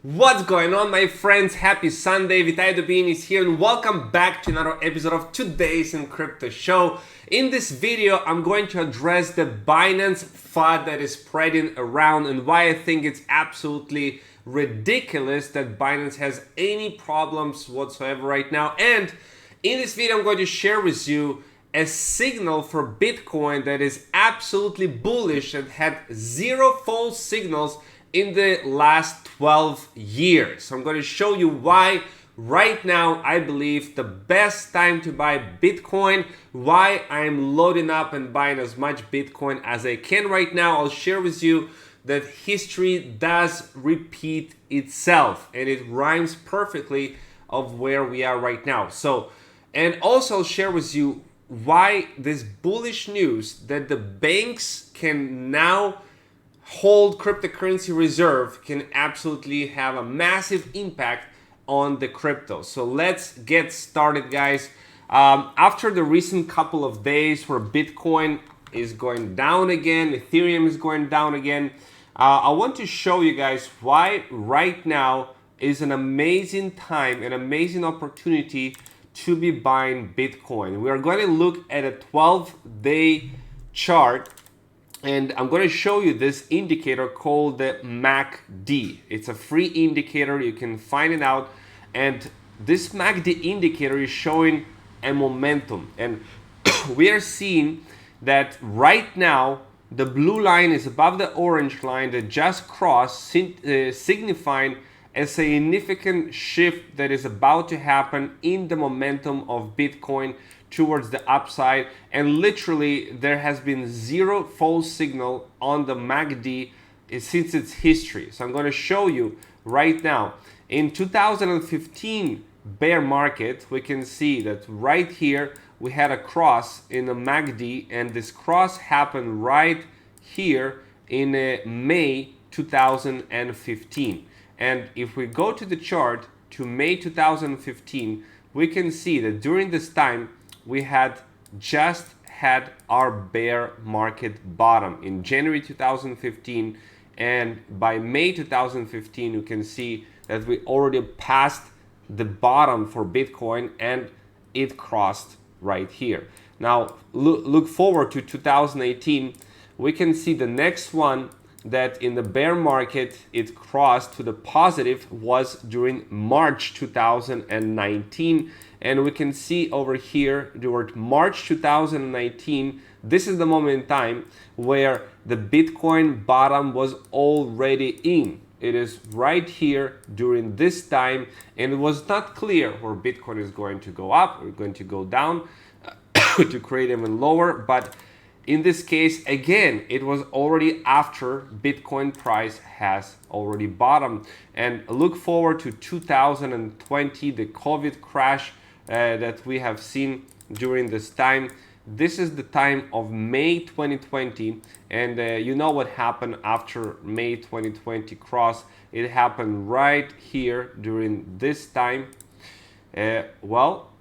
What's going on, my friends? Happy Sunday. Vitaliy Dubinin is here and welcome back to another episode of Today's in Crypto Show. In this video, I'm going to address the Binance FUD that is spreading around and why I think it's absolutely ridiculous that Binance has any problems whatsoever right now. And in this video, I'm going to share with you a signal for Bitcoin that is absolutely bullish and had zero false signals in the last 12 years. So I'm going to show you why right now I believe the best time to buy Bitcoin, why I'm loading up and buying as much Bitcoin as I can right now. I'll share with you that history does repeat itself and it rhymes perfectly of where we are right now. So, and also I'll share with you why this bullish news that the banks can now hold cryptocurrency reserve can absolutely have a massive impact on the crypto. So let's get started, guys. After the recent couple of days where Bitcoin is going down again, Ethereum is going down again, I want to show you guys why right now is an amazing time, an amazing opportunity to be buying Bitcoin. We are going to look at a 12-day chart. And I'm going to show you this indicator called the MACD. It's a free indicator. You can find it out. And this MACD indicator is showing a momentum. And we are seeing that right now, the blue line is above the orange line that just crossed, signifying a significant shift that is about to happen in the momentum of Bitcoin towards the upside. And literally there has been zero false signal on the MACD since its history. So I'm going to show you right now. In 2015 bear market, we can see that right here we had a cross in the MACD, and this cross happened right here in May 2015. And if we go to the chart to May 2015, we can see that during this time we had just had our bear market bottom in January 2015, and by May 2015 you can see that we already passed the bottom for Bitcoin and it crossed right here. Now look forward to 2018, we can see the next one that in the bear market it crossed to the positive was during March 2019, and we can see over here during March 2019, this is the moment in time where the Bitcoin bottom was already in. It is right here during this time, and it was not clear where Bitcoin is going to go up or going to go down to create even lower, but in this case, again, it was already after Bitcoin price has already bottomed. And look forward to 2020, the COVID crash that we have seen during this time. This is the time of May 2020, and you know what happened after May 2020 cross. It happened right here during this time. Well,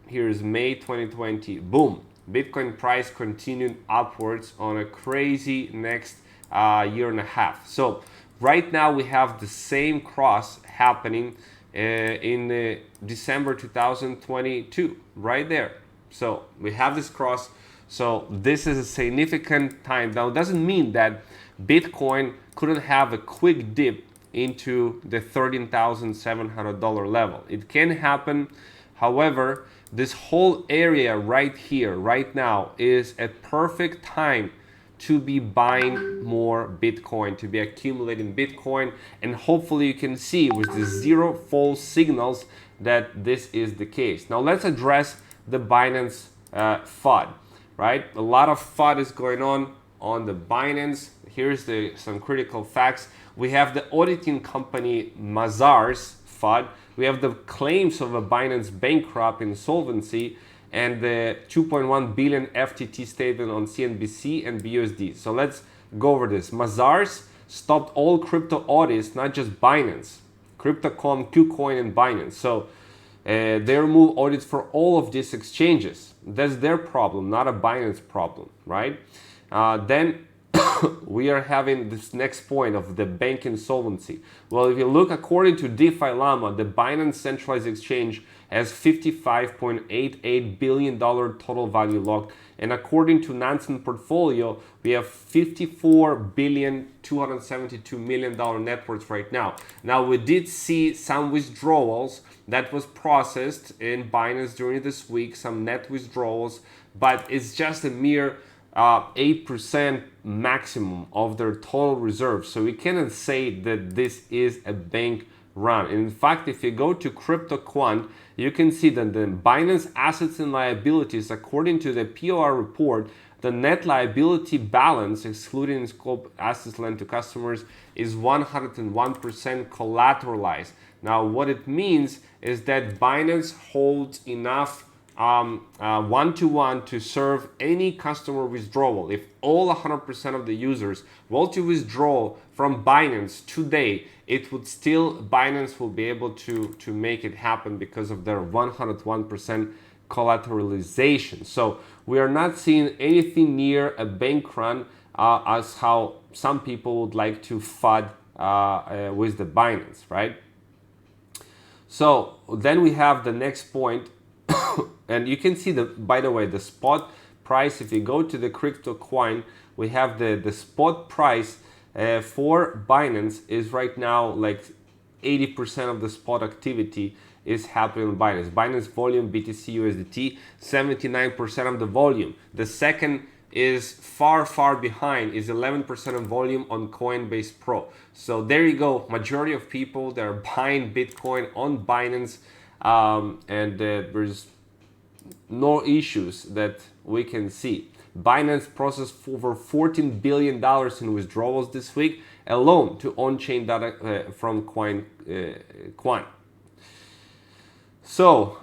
here's May 2020, boom. Bitcoin price continued upwards on a crazy next year and a half. So right now we have the same cross happening in December 2022, right there. So we have this cross. So this is a significant time. Now it doesn't mean that Bitcoin couldn't have a quick dip into the $13,700 level. It can happen. However, this whole area right here, right now, is a perfect time to be buying more Bitcoin, to be accumulating Bitcoin, and hopefully you can see with the zero false signals that this is the case. Now let's address the Binance FUD, right? A lot of FUD is going on the Binance. Here's some critical facts. We have the auditing company Mazars FUD. We have the claims of a Binance bankrupt insolvency and the 2.1 billion FTT statement on CNBC and BUSD. So let's go over this. Mazars stopped all crypto audits, not just Binance, Crypto.com, KuCoin, and Binance. So they remove audits for all of these exchanges. That's their problem, not a Binance problem, right? Then we are having this next point of the bank insolvency. Well, if you look according to DeFi Llama, the Binance centralized exchange has $55.88 billion total value locked. And according to Nansen Portfolio, we have $54.272 billion net worth right now. Now, we did see some withdrawals that was processed in Binance during this week, some net withdrawals, but it's just a mere 8% maximum of their total reserves. So we cannot say that this is a bank run. And in fact, if you go to CryptoQuant, you can see that the Binance assets and liabilities, according to the POR report, the net liability balance, excluding scope assets lent to customers, is 101% collateralized. Now, what it means is that Binance holds enough one-to-one to serve any customer withdrawal. If all 100% of the users want to withdraw from Binance today, it would still, Binance will be able to make it happen because of their 101% collateralization. So we are not seeing anything near a bank run as how some people would like to FUD with the Binance, right? So then we have the next point. And you can see by the way, the spot price, if you go to the CryptoQuant, we have the spot price for Binance is right now like 80% of the spot activity is happening on Binance. Binance volume, BTC USDT, 79% of the volume. The second is far behind, is 11% of volume on Coinbase Pro. So there you go, majority of people that are buying Bitcoin on Binance, and there's no issues that we can see. Binance processed over $14 billion in withdrawals this week alone to on-chain data from Quant. So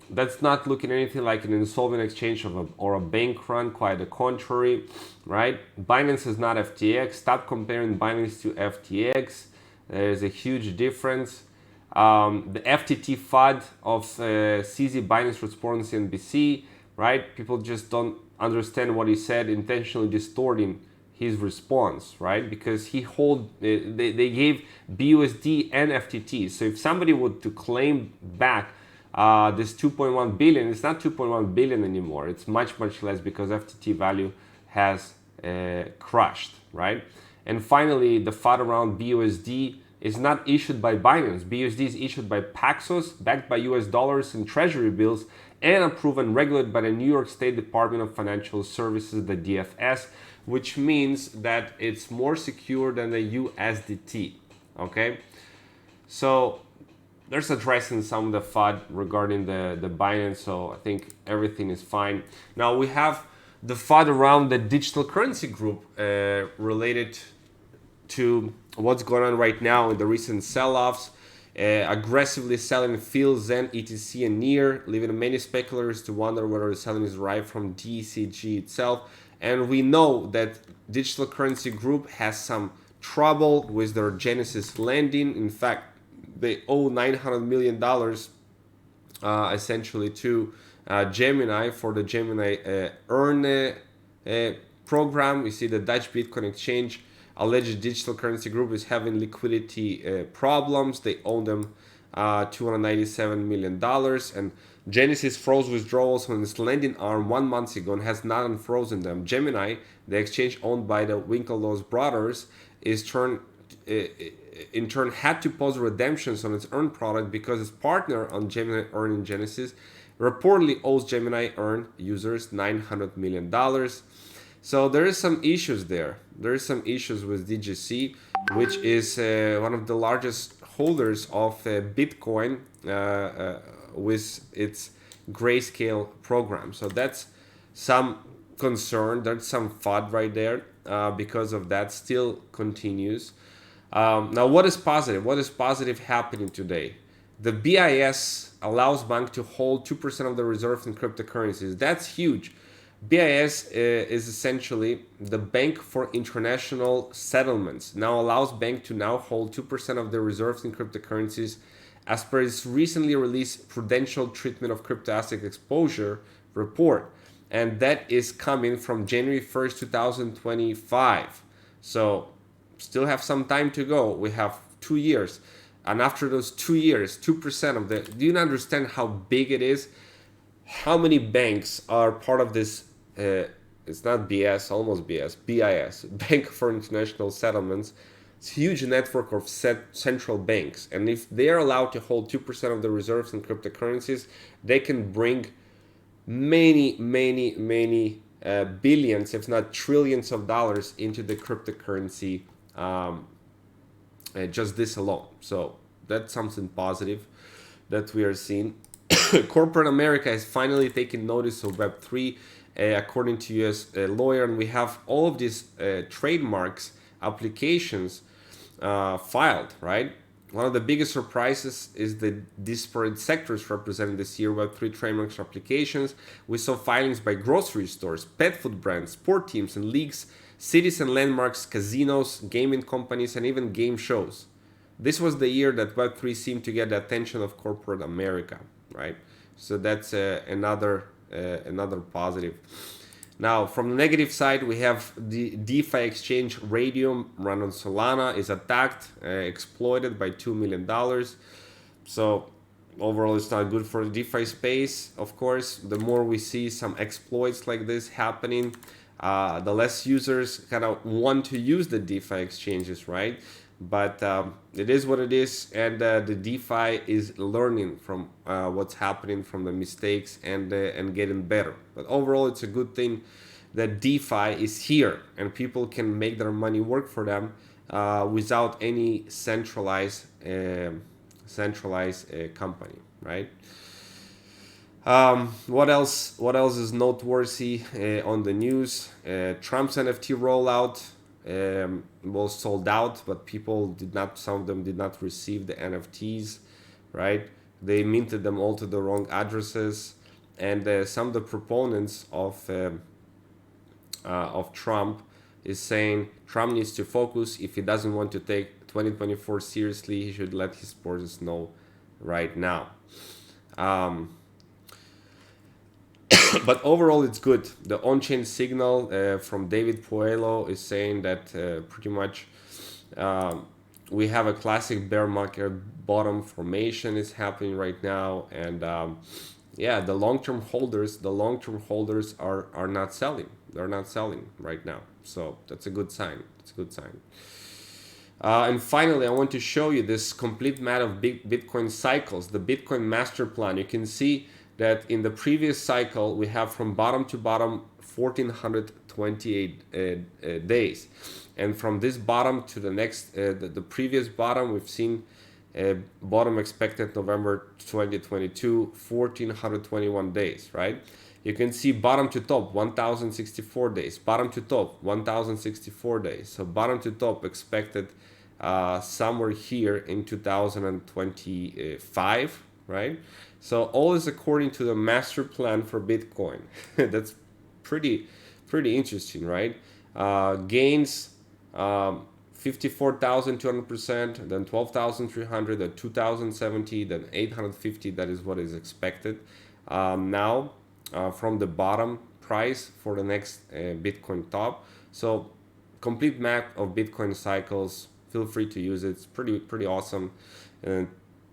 that's not looking anything like an insolvent exchange or a bank run, quite the contrary, right? Binance is not FTX. Stop comparing Binance to FTX. There's a huge difference. The FTT FUD of CZ Binance response NBC, right? People just don't understand what he said, intentionally distorting his response, right? Because they gave BUSD and FTT. So if somebody would to claim back this 2.1 billion, it's not 2.1 billion anymore. It's much less because FTT value has crushed, right? And finally, the FUD around BUSD is not issued by Binance. BUSD is issued by Paxos, backed by US dollars and treasury bills, and approved and regulated by the New York State Department of Financial Services, the DFS, which means that it's more secure than the USDT, okay? So there's addressing some of the FUD regarding the Binance, so I think everything is fine. Now we have the FUD around the digital currency group related to what's going on right now in the recent sell-offs, aggressively selling Phil, Zen, ETC, and Near, leaving many speculators to wonder whether the selling is derived from DCG itself. And we know that digital currency group has some trouble with their Genesis lending. In fact, they owe $900 million essentially to Gemini for the Gemini Earn program. You see the Dutch Bitcoin exchange alleged digital currency group is having liquidity problems. They owe them $297 million. And Genesis froze withdrawals on its lending arm 1 month ago and has not unfrozen them. Gemini, the exchange owned by the Winklevoss brothers, in turn had to pause redemptions on its Earn product because its partner on Gemini Earn in Genesis reportedly owes Gemini Earn users $900 million. So there is some issues there. There is some issues with DGC, which is one of the largest holders of Bitcoin with its Grayscale program. So that's some concern. There's some FUD right there because of that. Still continues. Now, what is positive? What is positive happening today? The BIS allows banks to hold 2% of the reserves in cryptocurrencies. That's huge. BIS is essentially the Bank for International Settlements. Now allows banks to now hold 2% of their reserves in cryptocurrencies as per its recently released Prudential Treatment of Crypto Asset Exposure report. and that is coming from January 1st, 2025. So still have some time to go. We have 2 years. And after those 2 years, 2% of the, do you understand how big it is? How many banks are part of this? It's not BS, almost BS, BIS, Bank for International Settlements. It's a huge network of central banks. And if they are allowed to hold 2% of the reserves in cryptocurrencies, they can bring many billions, if not trillions of dollars into the cryptocurrency, just this alone. So that's something positive that we are seeing. Corporate America has finally taken notice of Web3, according to US lawyer, and we have all of these trademarks applications filed, right? One of the biggest surprises is the disparate sectors represented this year. Web3 trademarks applications. We saw filings by grocery stores, pet food brands, sport teams and leagues, cities and landmarks, casinos, gaming companies, and even game shows. This was the year that Web3 seemed to get the attention of corporate America, right? So that's another positive. Now, from the negative side, we have the DeFi exchange Radium run on Solana is attacked, exploited by $2 million. So overall, it's not good for the DeFi space. Of course, the more we see some exploits like this happening, the less users kind of want to use the DeFi exchanges, right? But it is what it is, and the DeFi is learning from what's happening, from the mistakes, and getting better. But overall, it's a good thing that DeFi is here, and people can make their money work for them without any centralized company, right? What else is noteworthy on the news? Trump's NFT rollout was sold out, but some of them did not receive the NFTs, right? They minted them all to the wrong addresses, and some of the proponents of Trump is saying Trump needs to focus. If he doesn't want to take 2024 seriously, he should let his supporters know right now. But overall, it's good. The on-chain signal from David Puello is saying that pretty much we have a classic bear market bottom formation is happening right now, and yeah, the long-term holders are not selling. They're not selling right now, so that's a good sign. It's a good sign. And finally, I want to show you this complete map of Bitcoin cycles, the Bitcoin master plan. You can see that in the previous cycle, we have from bottom to bottom 1,428 days. And from this bottom to the next, the previous bottom, we've seen bottom expected November 2022, 1,421 days, right? You can see bottom to top, 1,064 days. Bottom to top, 1,064 days. So bottom to top expected somewhere here in 2025, right? So all is according to the master plan for Bitcoin. That's pretty interesting, right? Gains 54,200%, then 12,300, then 2,070, then 850. That is what is expected now from the bottom price for the next Bitcoin top. So complete map of Bitcoin cycles. Feel free to use it. It's pretty awesome and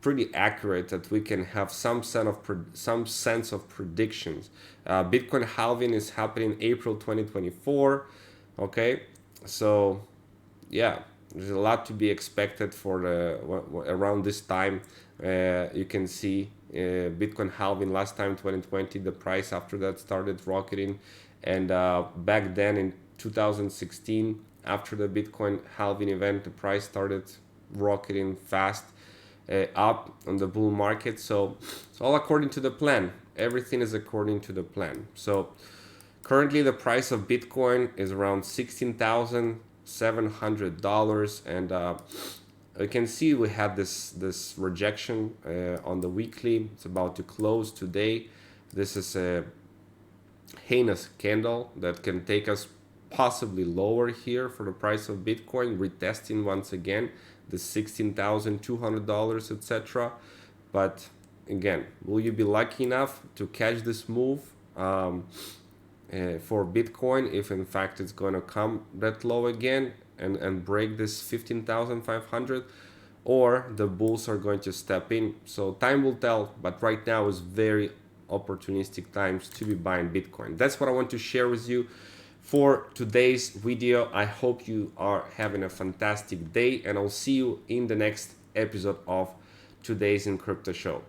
pretty accurate, that we can have some sense of predictions. Bitcoin halving is happening April 2024. Okay, so yeah, there's a lot to be expected for around this time. You can see Bitcoin halving last time 2020. The price after that started rocketing, and back then in 2016, after the Bitcoin halving event, the price started rocketing fast up on the bull market. So it's all according to the plan. Everything is according to the plan. So currently the price of Bitcoin is around $16,700, and you can see we had this rejection on the weekly. It's about to close today. This is a heinous candle that can take us possibly lower here for the price of Bitcoin, retesting once again the $16,200, etc. But again, will you be lucky enough to catch this move? for Bitcoin, if in fact it's going to come that low again and break this 15,500, or the bulls are going to step in. So time will tell, but right now is very opportunistic times to be buying Bitcoin. That's what I want to share with you for today's video. I hope you are having a fantastic day, and I'll see you in the next episode of Today's in Crypto Show.